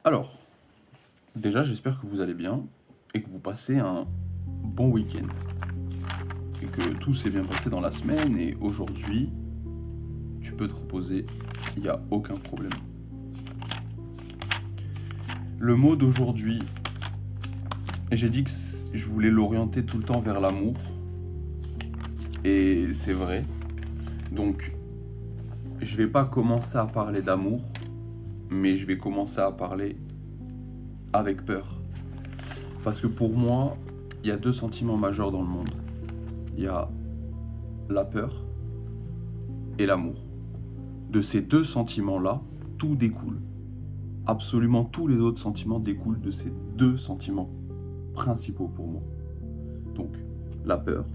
Alors, déjà, j'espère que vous allez bien et que vous passez un bon week-end et que tout s'est bien passé dans la semaine et aujourd'hui, tu peux te reposer, il n'y a aucun problème. Le mot d'aujourd'hui, j'ai dit que je voulais l'orienter tout le temps vers l'amour et c'est vrai. Donc, je vais pas commencer à parler d'amour, mais je vais commencer à parler avec peur. Parce que pour moi, il y a deux sentiments majeurs dans le monde. Il y a la peur et l'amour. De ces deux sentiments-là, tout découle. Absolument tous les autres sentiments découlent de ces deux sentiments principaux pour moi. Donc, la peur.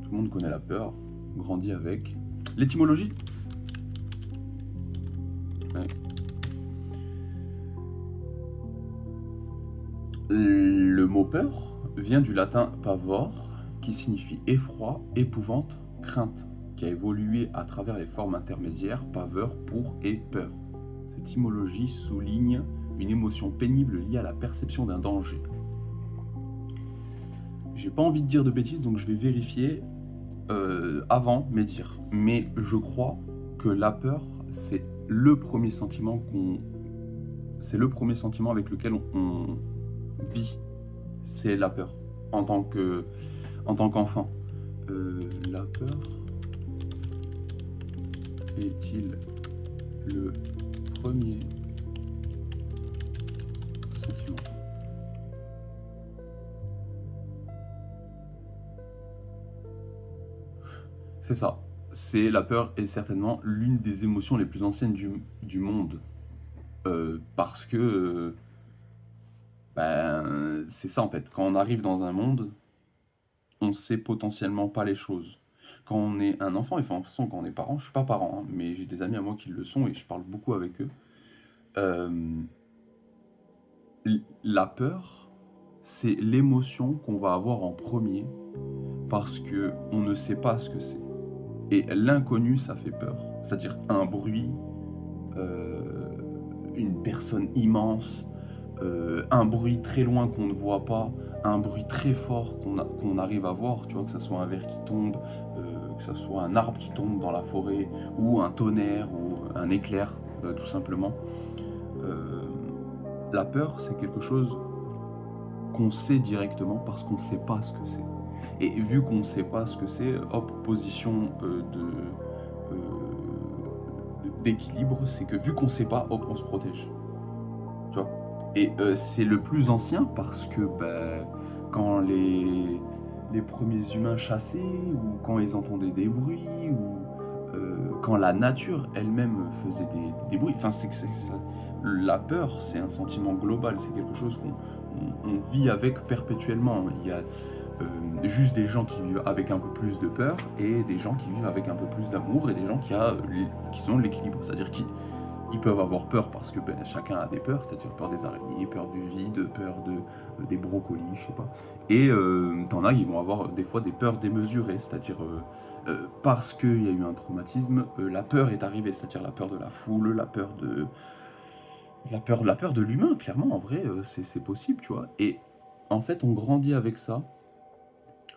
Tout le monde connaît la peur, grandit avec. L'étymologie? Ouais. Le mot peur vient du latin pavor, qui signifie effroi, épouvante, crainte, qui a évolué à travers les formes intermédiaires paveur pour et peur. Cette étymologie souligne une émotion pénible liée à la perception d'un danger. J'ai pas envie de dire de bêtises, donc je vais vérifier avant mes dires. Mais je crois que la peur, c'est le premier sentiment avec lequel on vit. C'est la peur en tant qu'enfant. La peur est-il le premier sentiment? C'est ça. La peur est certainement l'une des émotions les plus anciennes du monde. Parce que, c'est ça en fait. Quand on arrive dans un monde, on sait potentiellement pas les choses. Quand on est un enfant, et enfin, de toute façon, quand on est parent, je suis pas parent, hein, mais j'ai des amis à moi qui le sont et je parle beaucoup avec eux. Euh, la peur, c'est l'émotion qu'on va avoir en premier parce que on ne sait pas ce que c'est. Et l'inconnu, ça fait peur. C'est-à-dire un bruit, une personne immense, un bruit très loin qu'on ne voit pas, un bruit très fort qu'on arrive à voir, tu vois, que ce soit un verre qui tombe, que ce soit un arbre qui tombe dans la forêt, ou un tonnerre, ou un éclair, tout simplement. Euh, la peur, c'est quelque chose qu'on sait directement parce qu'on ne sait pas ce que c'est. Et vu qu'on ne sait pas ce que c'est, hop, position d'équilibre, c'est que vu qu'on ne sait pas, hop, on se protège. Tu vois. Et c'est le plus ancien parce que quand les premiers humains chassaient, ou quand ils entendaient des bruits, ou quand la nature elle-même faisait des bruits, enfin la peur, c'est un sentiment global, c'est quelque chose qu'on vit avec perpétuellement. Il y a juste des gens qui vivent avec un peu plus de peur et des gens qui vivent avec un peu plus d'amour et des gens qui sont l'équilibre, c'est-à-dire qu'ils peuvent avoir peur parce que chacun a des peurs, c'est-à-dire peur des araignées, peur du vide, peur des brocolis, je sais pas. Et t'en as, ils vont avoir des fois des peurs démesurées, c'est-à-dire parce qu'il y a eu un traumatisme, la peur est arrivée, c'est-à-dire la peur de la foule, la peur de l'humain, clairement, en vrai, c'est possible, tu vois. Et en fait, on grandit avec ça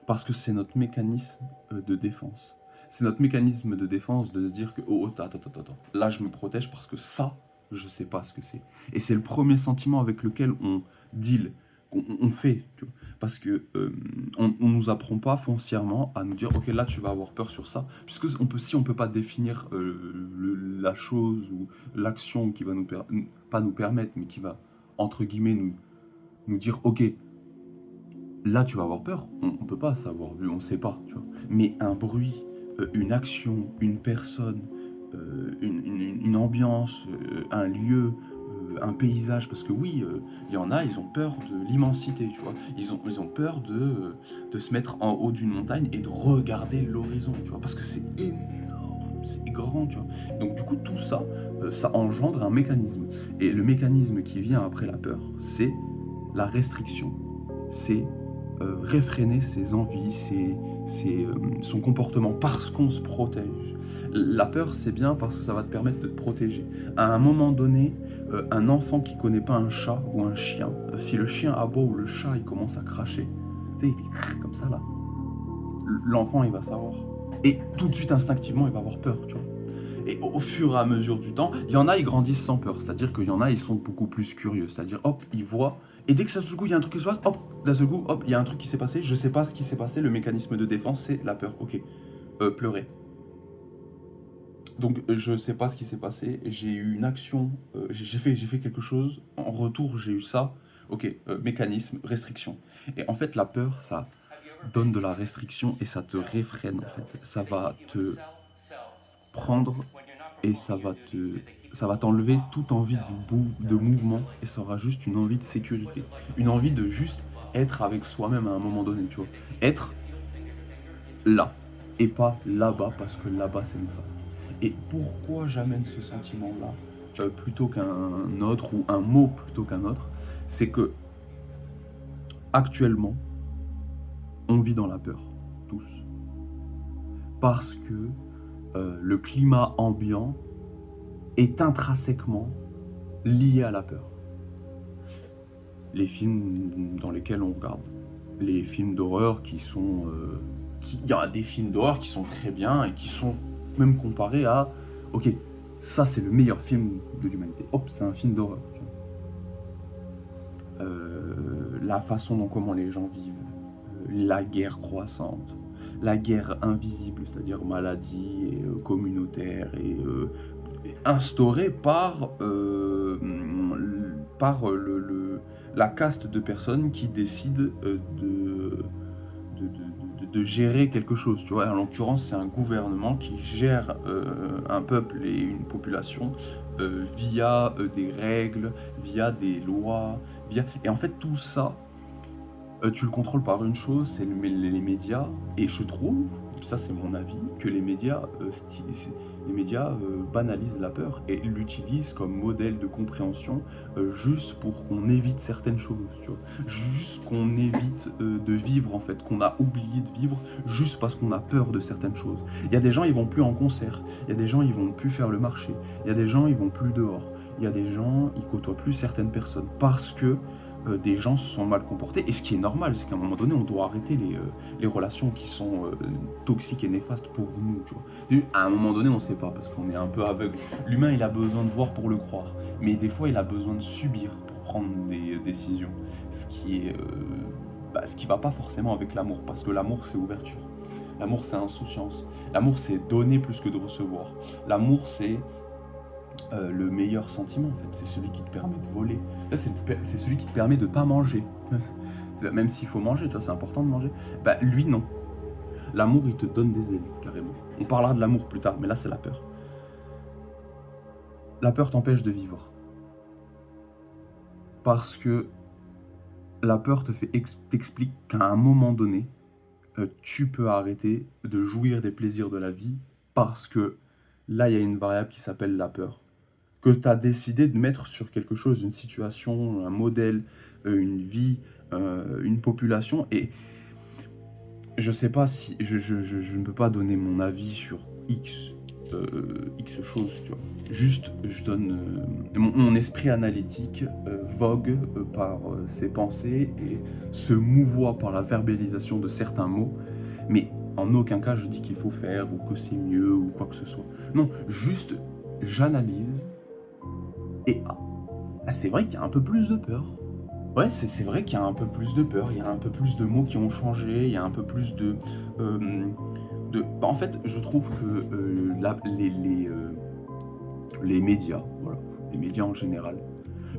parce que c'est notre mécanisme de défense. C'est notre mécanisme de défense de se dire que, oh, attends, là je me protège parce que ça, je sais pas ce que c'est. Et c'est le premier sentiment avec lequel on deal, qu'on fait, tu vois. Parce que on nous apprend pas foncièrement à nous dire, ok, là tu vas avoir peur sur ça, puisque si on peut pas définir la chose ou l'action qui va pas nous permettre, mais qui va entre guillemets nous dire, ok, là, tu vas avoir peur. On ne peut pas savoir, vu on ne sait pas, tu vois. Mais un bruit, une action, une personne, une ambiance, un lieu, un paysage, parce que oui, il y en a, ils ont peur de l'immensité, tu vois. Ils ont peur de se mettre en haut d'une montagne et de regarder l'horizon, tu vois, parce que c'est énorme, c'est grand, tu vois. Donc du coup, tout ça, ça engendre un mécanisme. Et le mécanisme qui vient après la peur, c'est la restriction. C'est réfréner ses envies, son comportement, parce qu'on se protège. La peur, c'est bien parce que ça va te permettre de te protéger. À un moment donné, un enfant qui connaît pas un chat ou un chien, si le chien aboie ou le chat, il commence à cracher, tu sais, il fait comme ça là, l'enfant, il va savoir. Et tout de suite, instinctivement, il va avoir peur, tu vois. Et au fur et à mesure du temps, il y en a, ils grandissent sans peur. C'est-à-dire qu'il y en a, ils sont beaucoup plus curieux. C'est-à-dire, hop, ils voient. Et dès que ça se coup, il y a un truc qui se passe, hop, d'un seul coup, hop, il y a un truc qui s'est passé. Je sais pas ce qui s'est passé. Le mécanisme de défense, c'est la peur. Ok. Pleurer. Donc, je sais pas ce qui s'est passé. J'ai eu une action. J'ai fait quelque chose. En retour, j'ai eu ça. Ok. Mécanisme, restriction. Et en fait, la peur, ça donne de la restriction et ça te réfrène, en fait. Ça va te prendre et ça va t'enlever toute envie de mouvement et ça aura juste une envie de sécurité, une envie de juste être avec soi-même à un moment donné, tu vois. Être là et pas là-bas parce que là-bas c'est néfaste. Et pourquoi j'amène ce sentiment-là plutôt qu'un autre ou un mot plutôt qu'un autre, c'est que actuellement on vit dans la peur, tous, parce que le climat ambiant est intrinsèquement lié à la peur. Les films dans lesquels on regarde, les films d'horreur qui sont... il y a des films d'horreur qui sont très bien et qui sont même comparés à... Ok, ça c'est le meilleur film de l'humanité. Hop, c'est un film d'horreur. La façon dont comment les gens vivent, la guerre croissante, la guerre invisible, c'est-à-dire maladie et, communautaire et instaurée par la caste de personnes qui décident de gérer quelque chose. Tu vois, en l'occurrence, c'est un gouvernement qui gère un peuple et une population via des règles, via des lois, et en fait tout ça, tu le contrôles par une chose, c'est les médias. Et je trouve, ça c'est mon avis, que les médias banalisent la peur et l'utilisent comme modèle de compréhension juste pour qu'on évite certaines choses, tu vois. Juste qu'on évite de vivre en fait, qu'on a oublié de vivre juste parce qu'on a peur de certaines choses. Il y a des gens, ils vont plus en concert. Il y a des gens, ils vont plus faire le marché. Il y a des gens, ils vont plus dehors. Il y a des gens, ils côtoient plus certaines personnes parce que des gens se sont mal comportés. Et ce qui est normal, c'est qu'à un moment donné, on doit arrêter les relations qui sont toxiques et néfastes pour nous, tu vois. À un moment donné, on ne sait pas, parce qu'on est un peu aveugle. L'humain, il a besoin de voir pour le croire. Mais des fois, il a besoin de subir pour prendre des décisions. Ce qui va pas forcément avec l'amour, parce que l'amour, c'est ouverture. L'amour, c'est insouciance. L'amour, c'est donner plus que de recevoir. L'amour, c'est le meilleur sentiment, en fait. C'est celui qui te permet de voler. Là, c'est celui qui te permet de pas manger. Même s'il faut manger, toi, c'est important de manger. Bah, lui, non. L'amour, il te donne des ailes, carrément. On parlera de l'amour plus tard, mais là, c'est la peur. La peur t'empêche de vivre. Parce que la peur t'explique qu'à un moment donné, tu peux arrêter de jouir des plaisirs de la vie parce que là, il y a une variable qui s'appelle la peur, que tu as décidé de mettre sur quelque chose, une situation, un modèle, une vie, une population. Et je sais pas si... Je ne peux pas donner mon avis sur X choses, tu vois. Juste, je donne... mon esprit analytique vogue par ses pensées et se mouvoie par la verbalisation de certains mots. Mais en aucun cas, je dis qu'il faut faire ou que c'est mieux ou quoi que ce soit. Non, juste, j'analyse. Et c'est vrai qu'il y a un peu plus de peur. Ouais, c'est vrai qu'il y a un peu plus de peur, il y a un peu plus de mots qui ont changé, il y a un peu plus de... en fait, je trouve que les médias, voilà, les médias en général,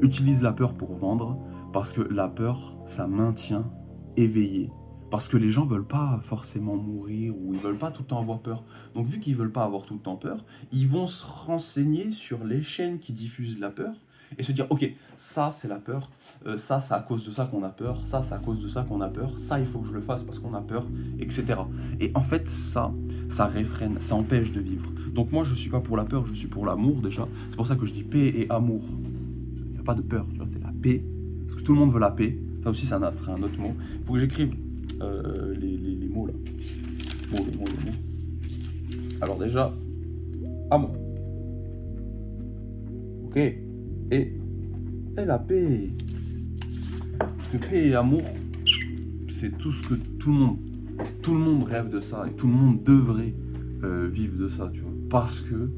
utilisent la peur pour vendre, parce que la peur, ça maintient éveillé. Parce que les gens veulent pas forcément mourir ou ils veulent pas tout le temps avoir peur. Donc vu qu'ils veulent pas avoir tout le temps peur, ils vont se renseigner sur les chaînes qui diffusent la peur et se dire ok, ça c'est la peur, ça c'est à cause de ça qu'on a peur, ça c'est à cause de ça qu'on a peur, ça il faut que je le fasse parce qu'on a peur, etc. Et en fait ça réfrène, ça empêche de vivre. Donc moi je suis pas pour la peur, je suis pour l'amour déjà. C'est pour ça que je dis paix et amour. Il n'y a pas de peur, tu vois, c'est la paix. Parce que tout le monde veut la paix. Ça aussi ça serait un autre mot. Il faut que j'écrive les mots là. Les mots. Alors déjà, Amour. Ok. Et la paix. Parce que paix et amour, c'est tout ce que tout le monde rêve de ça et tout le monde devrait vivre de ça, tu vois. Parce que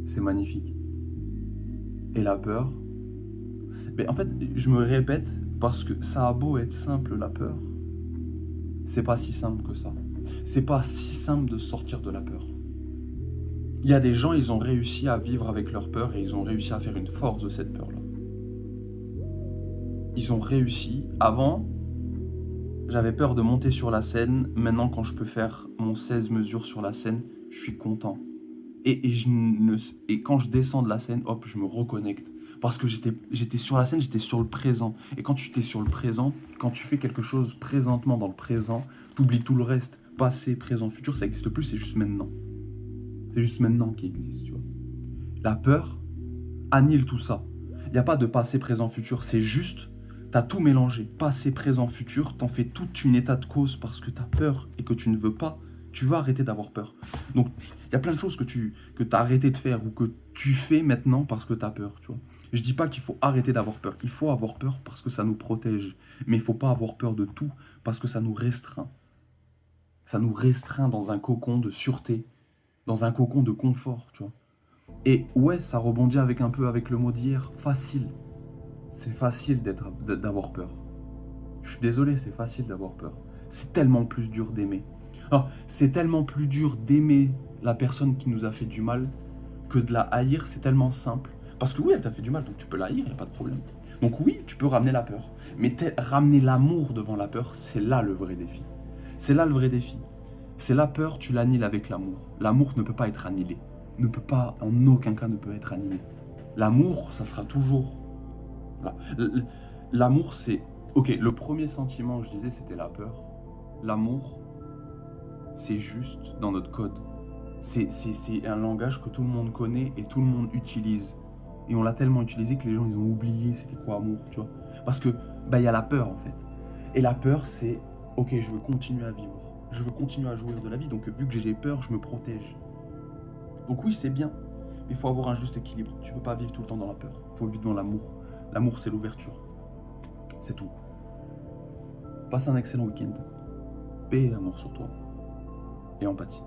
c'est magnifique. Et la peur, mais en fait, je me répète parce que ça a beau être simple, la peur, c'est pas si simple que ça. C'est pas si simple de sortir de la peur. Il y a des gens, ils ont réussi à vivre avec leur peur et ils ont réussi à faire une force de cette peur-là. Ils ont réussi. Avant, j'avais peur de monter sur la scène. Maintenant, quand je peux faire mon 16 mesures sur la scène, je suis content. Et quand je descends de la scène, hop, je me reconnecte. Parce que j'étais sur la scène, j'étais sur le présent. Et quand tu es sur le présent, quand tu fais quelque chose présentement dans le présent, tu oublies tout le reste. Passé, présent, futur, ça n'existe plus, c'est juste maintenant. C'est juste maintenant qui existe, tu vois. La peur annule tout ça. Il n'y a pas de passé, présent, futur. C'est juste, tu as tout mélangé. Passé, présent, futur, t'en fais toute une état de cause parce que tu as peur et que tu ne veux pas. Tu vas arrêter d'avoir peur. Donc, il y a plein de choses que tu as arrêté de faire ou que tu fais maintenant parce que tu as peur, tu vois. Je dis pas qu'il faut arrêter d'avoir peur. Il faut avoir peur parce que ça nous protège. Mais il faut pas avoir peur de tout parce que ça nous restreint. Ça nous restreint dans un cocon de sûreté, dans un cocon de confort, tu vois. Et ouais, ça rebondit avec un peu avec le mot d'hier, facile. C'est facile d'avoir peur. Je suis désolé, c'est facile d'avoir peur. C'est tellement plus dur d'aimer. Alors, c'est tellement plus dur d'aimer la personne qui nous a fait du mal que de la haïr, c'est tellement simple. Parce que oui, elle t'a fait du mal, donc tu peux la haïr, il n'y a pas de problème. Donc oui, tu peux ramener la peur. Mais ramener l'amour devant la peur, c'est là le vrai défi. C'est là le vrai défi. C'est la peur, tu l'annihiles avec l'amour. L'amour ne peut pas être annihilé. Ne peut pas, en aucun cas, ne peut être annihilé. L'amour, ça sera toujours... Voilà. L'amour, c'est... Ok, le premier sentiment, je disais, c'était la peur. L'amour, c'est juste dans notre code. C'est un langage que tout le monde connaît et tout le monde utilise. Et on l'a tellement utilisé que les gens, ils ont oublié c'était quoi amour, tu vois. Parce que, bah, il y a la peur, en fait. Et la peur, c'est, ok, je veux continuer à vivre. Je veux continuer à jouir de la vie. Donc, vu que j'ai peur, je me protège. Donc oui, c'est bien. Mais il faut avoir un juste équilibre. Tu ne peux pas vivre tout le temps dans la peur. Il faut vivre dans l'amour. L'amour, c'est l'ouverture. C'est tout. Passe un excellent week-end. Paix et amour sur toi. Et empathie.